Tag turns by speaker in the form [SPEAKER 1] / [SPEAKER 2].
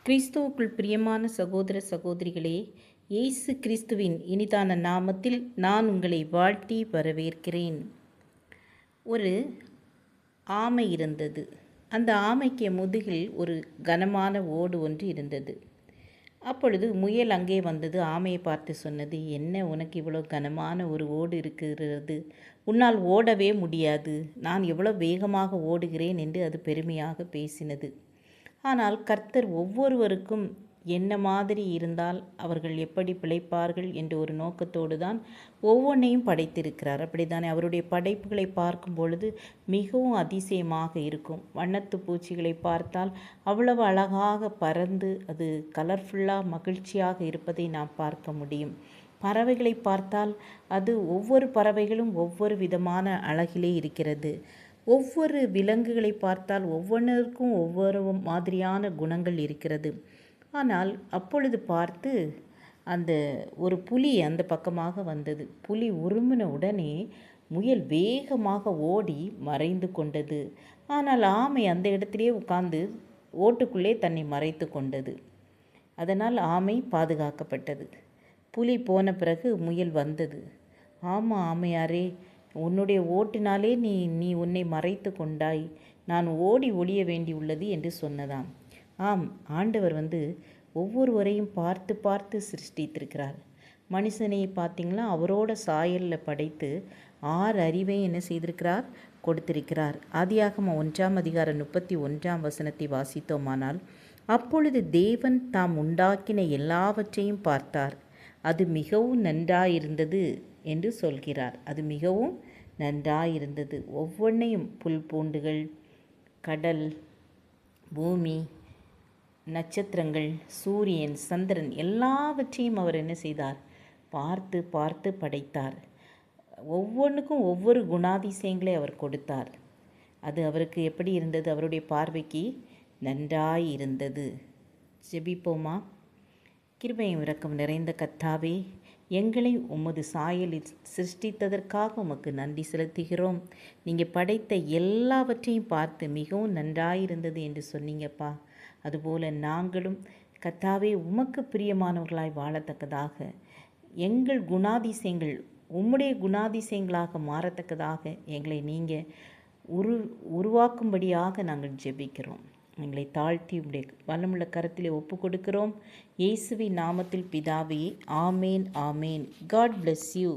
[SPEAKER 1] கிறிஸ்துவுக்குள் பிரியமான சகோதர சகோதரிகளே, இயேசு கிறிஸ்துவின் இனிதான நாமத்தில் நான் உங்களை வாழ்த்தி வரவேற்கிறேன். ஒரு ஆமை இருந்தது. அந்த ஆமைக்கு முதுகில் ஒரு கனமான ஓடு ஒன்று இருந்தது. அப்பொழுது முயல் அங்கே வந்தது. ஆமையை பார்த்து சொன்னது, என்ன உனக்கு இவ்வளோ கனமான ஒரு ஓடு இருக்கிறது? உன்னால் ஓடவே முடியாது. நான் எவ்வளோ வேகமாக ஓடுகிறேன் என்று அது பெருமையாக பேசினது. ஆனால் கர்த்தர் ஒவ்வொருவருக்கும் என்ன மாதிரி இருந்தால் அவர்கள் எப்படி பிழைப்பார்கள் என்ற ஒரு நோக்கத்தோடு தான் ஒவ்வொன்றையும் படைத்திருக்கிறார். அப்படித்தானே? அவருடைய படைப்புகளை பார்க்கும் பொழுது மிகவும் அதிசயமாக இருக்கும். வண்ணத்து பூச்சிகளை பார்த்தால் அவ்வளவு அழகாக பறந்து அது கலர்ஃபுல்லாக மகிழ்ச்சியாக இருப்பதை நாம் பார்க்க முடியும். பறவைகளை பார்த்தால் அது ஒவ்வொரு பறவைகளும் ஒவ்வொரு விதமான அழகிலே இருக்கிறது. ஒவ்வொரு விலங்குகளை பார்த்தால் ஒவ்வொன்றிற்கும் ஒவ்வொரு மாதிரியான குணங்கள் இருக்கிறது. ஆனால் அப்பொழுது பார்த்து அந்த ஒரு புலி அந்த பக்கமாக வந்தது. புலி உருமின உடனே முயல் வேகமாக ஓடி மறைந்து கொண்டது. ஆனால் ஆமை அந்த இடத்திலே உட்கார்ந்து ஓட்டுக்குள்ளே தன்னை மறைத்து கொண்டது. அதனால் ஆமை பாதுகாக்கப்பட்டது. புலி போன பிறகு முயல் வந்தது. ஆமாம் ஆமையாரே, உன்னுடைய ஓட்டினாலே நீ உன்னை மறைத்து கொண்டாய். நான் ஓடி ஒளிய வேண்டியுள்ளது என்று சொன்னதாம். ஆம், ஆண்டவர் ஒவ்வொருவரையும் பார்த்து பார்த்து சிருஷ்டித்திருக்கிறார். மனுஷனை பார்த்திங்களா, அவரோட சாயலில் படைத்து 6 அறிவை என்ன செய்திருக்கிறார்? கொடுத்திருக்கிறார். ஆதியாகமம் 1 அதிகாரம் 31 வாசித்தோமானால், அப்பொழுது தேவன் தாம் உண்டாக்கின எல்லாவற்றையும் பார்த்தார். அது மிகவும் நன்றாயிருந்தது என்று சொல்கிறார். அது மிகவும் நன்றாயிருந்தது. ஒவ்வொன்றையும் புல் பூண்டுகள், கடல், பூமி, நட்சத்திரங்கள், சூரியன், சந்திரன் எல்லாவற்றையும் அவர் என்ன செய்தார்? பார்த்து பார்த்து படைத்தார். ஒவ்வொன்றுக்கும் ஒவ்வொரு குணாதிசயங்களை அவர் கொடுத்தார். அது அவருக்கு எப்படி இருந்தது? அவருடைய பார்வைக்கு நன்றாயிருந்தது. ஜெபிப்போமா? கிருபையும் இரக்கம் நிறைந்த கர்த்தாவே, எங்களை உமது சாயலில் சிருஷ்டித்ததற்காக உமக்கு நன்றி செலுத்துகிறோம். நீங்கள் படைத்த எல்லாவற்றையும் பார்த்து மிகவும் நன்றாயிருந்தது என்று சொன்னீங்கப்பா. அதுபோல் நாங்களும் கர்த்தாவே உமக்கு பிரியமானவர்களாய் வாழத்தக்கதாக எங்கள் குணாதிசயங்கள் உம்முடைய குணாதிசயங்களாக மாறத்தக்கதாக எங்களை நீங்கள் உருவாக்கும்படியாக நாங்கள் ஜெபிக்கிறோம். எங்களை தாழ்த்தி உடைய வல்லமுள்ள கரத்திலே ஒப்பு கொடுக்கிறோம். இயேசுவின் நாமத்தில் பிதாவே, amen amen. God bless you.